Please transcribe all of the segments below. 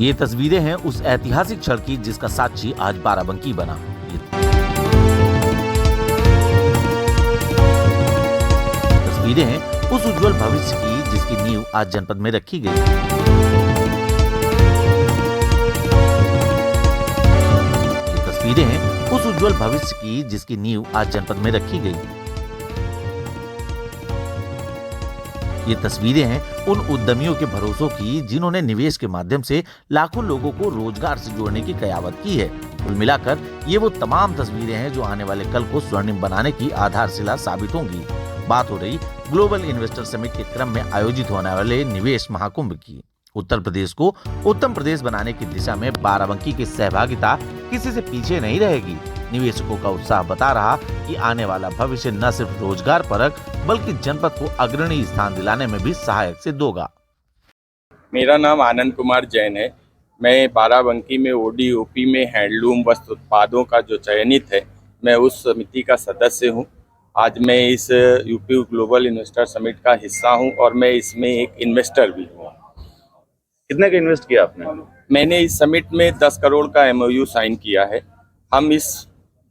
ये तस्वीरें हैं उस ऐतिहासिक क्षण की जिसका साक्षी आज बाराबंकी बना। तस्वीरें हैं उस उज्जवल भविष्य की जिसकी नींव आज जनपद में रखी गई। ये तस्वीरें हैं उस उज्जवल भविष्य की जिसकी नींव आज जनपद में रखी गई। ये तस्वीरें हैं उन उद्यमियों के भरोसों की जिन्होंने निवेश के माध्यम से लाखों लोगों को रोजगार से जोड़ने की कयावत की है। कुल मिलाकर ये वो तमाम तस्वीरें हैं जो आने वाले कल को स्वर्णिम बनाने की आधारशिला साबित होंगी। बात हो रही ग्लोबल इन्वेस्टर समिट के क्रम में आयोजित होने वाले निवेश महाकुंभ की। उत्तर प्रदेश को उत्तम प्रदेश बनाने की दिशा में बाराबंकी की सहभागिता किसी से पीछे नहीं रहेगी। निवेशकों का उत्साह बता रहा कि आने वाला भविष्य न सिर्फ रोजगार परक बल्कि जनपद को अग्रणी स्थान दिलाने में भी सहायक सिद्ध होगा। मेरा नाम आनंद कुमार जैन है। मैं बाराबंकी में ओडीओपी में हैंडलूम वस्त्र उत्पादों का जो चयनित है, मैं उस समिति का सदस्य हूं। आज मैं इस यूपी ग्लोबल इन्वेस्टर समिट का हिस्सा हूं और मैं इसमें एक इन्वेस्टर भी हूं। कितने का इन्वेस्ट किया आपने? मैंने इस समिट में 10 करोड़ का MOU साइन किया है। हम इस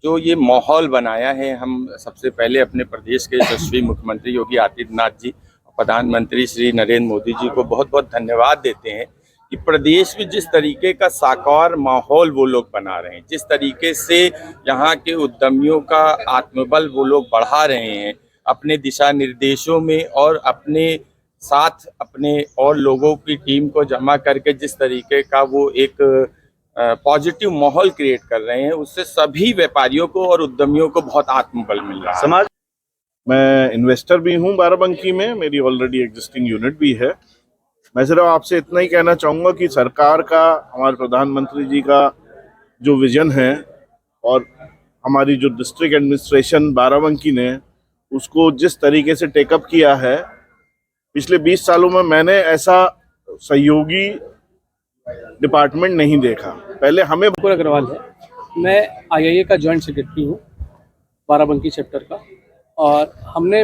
जो ये माहौल बनाया है, हम सबसे पहले अपने प्रदेश के यशस्वी मुख्यमंत्री योगी आदित्यनाथ जी, प्रधानमंत्री श्री नरेंद्र मोदी जी को बहुत बहुत धन्यवाद देते हैं कि प्रदेश में जिस तरीके का साकार माहौल वो लोग बना रहे हैं, जिस तरीके से यहाँ के उद्यमियों का आत्मबल वो लोग बढ़ा रहे हैं अपने दिशा निर्देशों में, और अपने साथ अपने और लोगों की टीम को जमा करके जिस तरीके का वो एक पॉजिटिव माहौल क्रिएट कर रहे हैं, उससे सभी व्यापारियों को और उद्यमियों को बहुत आत्मबल मिल रहा है। समाज मैं इन्वेस्टर भी हूं बाराबंकी में, मेरी ऑलरेडी एग्जिस्टिंग यूनिट भी है। मैं सिर्फ आपसे इतना ही कहना चाहूँगा कि सरकार का, हमारे प्रधानमंत्री जी का जो विजन है और हमारी जो डिस्ट्रिक्ट एडमिनिस्ट्रेशन बाराबंकी ने उसको जिस तरीके से टेकअप किया है, पिछले 20 सालों में मैंने ऐसा सहयोगी डिपार्टमेंट नहीं देखा। पहले हमें अंकुर अग्रवाल है, मैं IIA का जॉइंट सेक्रेटरी हूँ बाराबंकी चैप्टर का, और हमने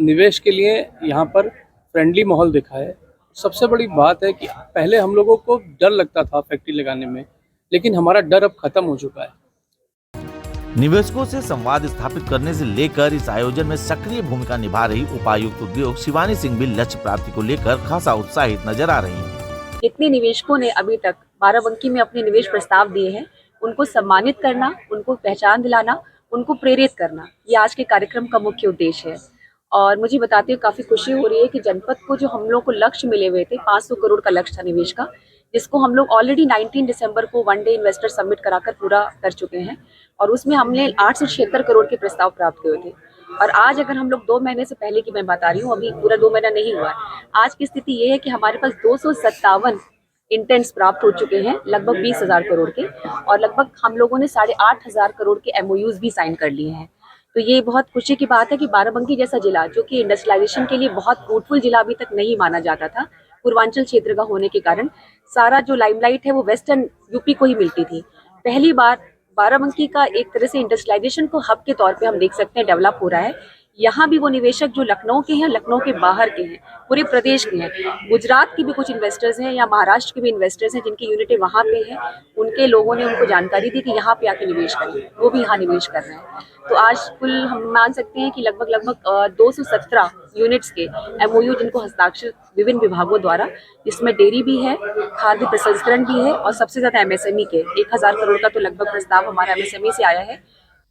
निवेश के लिए यहाँ पर फ्रेंडली माहौल देखा है। सबसे बड़ी बात है कि पहले हम लोगों को डर लगता था फैक्ट्री लगाने में, लेकिन हमारा डर अब खत्म हो चुका है। निवेशकों से संवाद स्थापित करने से लेकर इस आयोजन में सक्रिय भूमिका निभा रही उपायुक्त उद्योग शिवानी सिंह भी लक्ष्य प्राप्ति को लेकर खासा उत्साहित नजर आ रही हैं। जितने निवेशकों ने अभी तक बाराबंकी में अपने निवेश प्रस्ताव दिए हैं, उनको सम्मानित करना, उनको पहचान दिलाना, उनको प्रेरित करना, ये आज के कार्यक्रम का मुख्य उद्देश्य है। और मुझे बताते हुए काफ़ी खुशी हो रही है कि जनपद को जो हम लोग को लक्ष्य मिले हुए थे, 500 करोड़ का लक्ष्य था निवेश का, जिसको हम लोग ऑलरेडी 19 दिसंबर को 1 डे इन्वेस्टर समिट कराकर पूरा कर चुके हैं, और उसमें हमने 876 करोड़ के प्रस्ताव प्राप्त किए थे। और आज अगर हम लोग 2 महीने से पहले की मैं बता रही हूँ, अभी पूरा 2 महीना नहीं हुआ है, आज की स्थिति ये है कि हमारे पास 257 इंटेंट्स प्राप्त हो चुके हैं, लगभग 20,000 करोड़ के, और लगभग हम लोगों ने 8,500 करोड़ के MOUs भी साइन कर लिए हैं। तो ये बहुत खुशी की बात है कि बाराबंकी जैसा जिला, जो कि इंडस्ट्रियलाइजेशन के लिए बहुत फ्रूटफुल जिला अभी तक नहीं माना जाता था, पूर्वांचल क्षेत्र का होने के कारण सारा जो लाइमलाइट है वो वेस्टर्न यूपी को ही मिलती थी। पहली बार बाराबंकी का एक तरह से इंडस्ट्रियलाइजेशन को हब के तौर पे हम देख सकते हैं डेवलप हो रहा है। यहाँ भी वो निवेशक जो लखनऊ के हैं, लखनऊ के बाहर के हैं, पूरे प्रदेश के हैं, गुजरात की भी कुछ इन्वेस्टर्स हैं या महाराष्ट्र के भी इन्वेस्टर्स हैं जिनकी यूनिटें वहाँ पे हैं, उनके लोगों ने उनको जानकारी दी कि यहाँ पे आके निवेश करें, वो भी यहाँ निवेश कर रहे हैं। तो आज कुल हम मान सकते हैं कि लगभग 217 यूनिट्स के MOU जिनको हस्ताक्षर विभिन्न विभागों द्वारा, जिसमें डेयरी भी है, खाद्य प्रसंस्करण भी है, और सबसे ज्यादा MSME के 1000 करोड़ का तो लगभग प्रस्ताव हमारा MSME से आया है।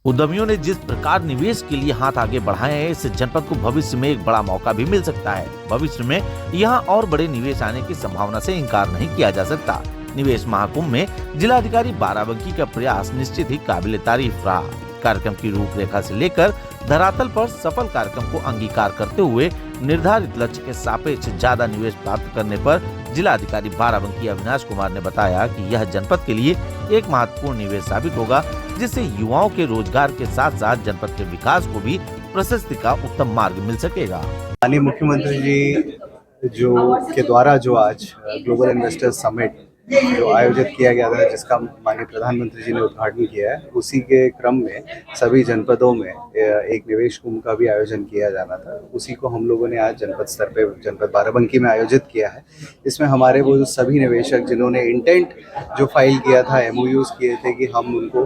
उद्यमियों ने जिस प्रकार निवेश के लिए हाथ आगे बढ़ाए हैं, इससे जनपद को भविष्य में एक बड़ा मौका भी मिल सकता है। भविष्य में यहाँ और बड़े निवेश आने की संभावना से इनकार नहीं किया जा सकता। निवेश महाकुंभ में जिलाधिकारी बाराबंकी का प्रयास निश्चित ही काबिले तारीफ रहा। कार्यक्रम की रूपरेखा से लेकर धरातल पर सफल कार्यक्रम को अंगीकार करते हुए निर्धारित लक्ष्य के सापेक्ष ज्यादा निवेश प्राप्त करने पर जिलाधिकारी बाराबंकी अविनाश कुमार ने बताया कि यह जनपद के लिए एक महत्वपूर्ण निवेश साबित होगा, जिससे युवाओं के रोजगार के साथ साथ जनपद के विकास को भी प्रशस्ति का उत्तम मार्ग मिल सकेगा। माननीय मुख्यमंत्री जी के द्वारा जो आज ग्लोबल इन्वेस्टर समिट जो आयोजित किया गया था, जिसका माननीय प्रधानमंत्री जी ने उद्घाटन किया है, उसी के क्रम में सभी जनपदों में एक निवेश कुंभ का भी आयोजन किया जाना था। उसी को हम लोगों ने आज जनपद स्तर पे जनपद बाराबंकी में आयोजित किया है। इसमें हमारे वो सभी निवेशक जिन्होंने इंटेंट जो फाइल किया था, एमओयूज किए थे कि हम उनको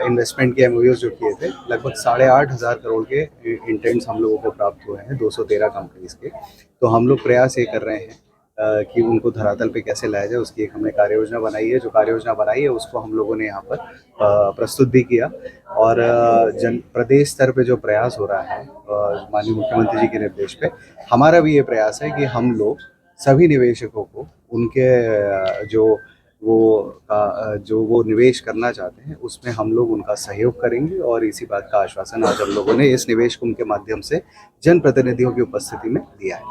इन्वेस्टमेंट के एमओयूज जो किए थे, लगभग 8,500 करोड़ के इंटेंट्स हम लोगों को प्राप्त हुए हैं 213 कंपनीज के। तो हम लोग प्रयास ये कर रहे हैं कि उनको धरातल पे कैसे लाया जाए, उसकी एक हमने कार्य योजना बनाई है। जो कार्य योजना बनाई है उसको हम लोगों ने यहाँ पर प्रस्तुत भी किया। और प्रदेश स्तर पे जो प्रयास हो रहा है माननीय मुख्यमंत्री जी के निर्देश पे, हमारा भी ये प्रयास है कि हम लोग सभी निवेशकों को उनके जो वो निवेश करना चाहते हैं उसमें हम लोग उनका सहयोग करेंगे। और इसी बात का आश्वासन आज हम लोगों ने इस निवेश कुंभ के माध्यम से जनप्रतिनिधियों की उपस्थिति में दिया है।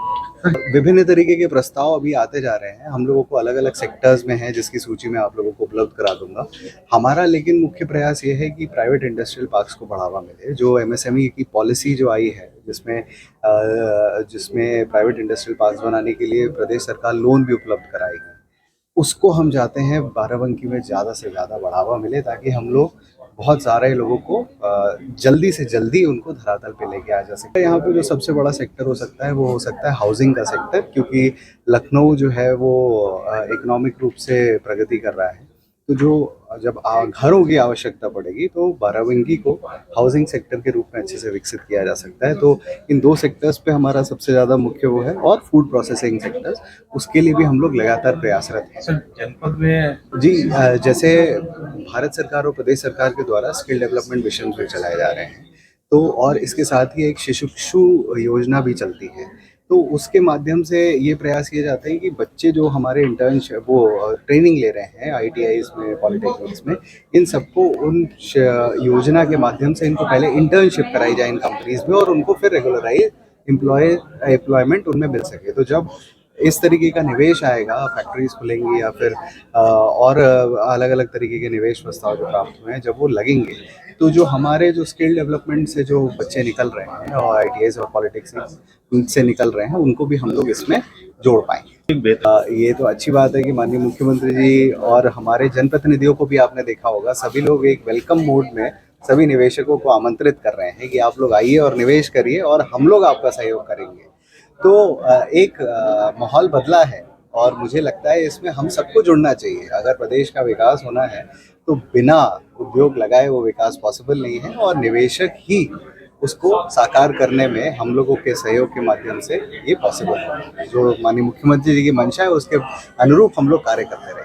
विभिन्न तरीके के प्रस्ताव अभी आते जा रहे हैं, हम लोगों को अलग अलग सेक्टर्स में है, जिसकी सूची मैं आप लोगों को उपलब्ध करा दूंगा। हमारा लेकिन मुख्य प्रयास ये है कि प्राइवेट इंडस्ट्रियल पार्क्स को बढ़ावा मिले। जो एमएसएमई की पॉलिसी जो आई है, जिसमें प्राइवेट इंडस्ट्रियल पार्क्स बनाने के लिए प्रदेश सरकार लोन भी उपलब्ध कराएगी, उसको हम चाहते हैं बाराबंकी में ज़्यादा से ज़्यादा बढ़ावा मिले, ताकि हम लोग बहुत सारे लोगों को जल्दी से जल्दी उनको धरातल पे लेके आ जा सके। यहाँ पे जो सबसे बड़ा सेक्टर हो सकता है वो हो सकता है हाउसिंग का सेक्टर, क्योंकि लखनऊ जो है वो इकोनॉमिक रूप से प्रगति कर रहा है। तो जब घरों की आवश्यकता पड़ेगी तो बाराबंकी को हाउसिंग सेक्टर के रूप में अच्छे से विकसित किया जा सकता है। तो इन दो सेक्टर्स पे हमारा सबसे ज़्यादा मुख्य वो है, और फूड प्रोसेसिंग सेक्टर्स, उसके लिए भी हम लोग लगातार प्रयासरत हैं। जनपद में जी, जैसे भारत सरकार और प्रदेश सरकार के द्वारा स्किल डेवलपमेंट मिशन भी चलाए जा रहे हैं, तो और इसके साथ ही एक शिशु योजना भी चलती है। तो उसके माध्यम से ये प्रयास किया जाता है कि बच्चे जो हमारे इंटर्नशिप ट्रेनिंग ले रहे हैं आईटीआईज में, पॉलिटेक्निक्स में, इन सबको उन योजना के माध्यम से इनको पहले इंटर्नशिप कराई जाए इन कंपनीज में, और उनको फिर रेगुलराइज एम्प्लॉयमेंट उनमें मिल सके। तो जब इस तरीके का निवेश आएगा, फैक्ट्रीज खुलेंगी या फिर और अलग अलग तरीके के निवेश प्रस्ताव जो प्राप्त हुए हैं, जब वो लगेंगे तो जो हमारे जो स्किल डेवलपमेंट से जो बच्चे निकल रहे हैं और आईटीआईज और पॉलिटिक्स से निकल रहे हैं, उनको भी हम लोग इसमें जोड़ पाएंगे। ये तो अच्छी बात है कि माननीय मुख्यमंत्री जी और हमारे जनप्रतिनिधियों को भी आपने देखा होगा, सभी लोग एक वेलकम मोड में सभी निवेशकों को आमंत्रित कर रहे हैं कि आप लोग आइए और निवेश करिए और हम लोग आपका सहयोग करेंगे। तो एक माहौल बदला है और मुझे लगता है इसमें हम सबको जुड़ना चाहिए। अगर प्रदेश का विकास होना है तो बिना उद्योग लगाए वो विकास पॉसिबल नहीं है, और निवेशक ही उसको साकार करने में हम लोगों के सहयोग के माध्यम से ये पॉसिबल है। जो माननीय मुख्यमंत्री जी की मंशा है उसके अनुरूप हम लोग कार्य करते रहे।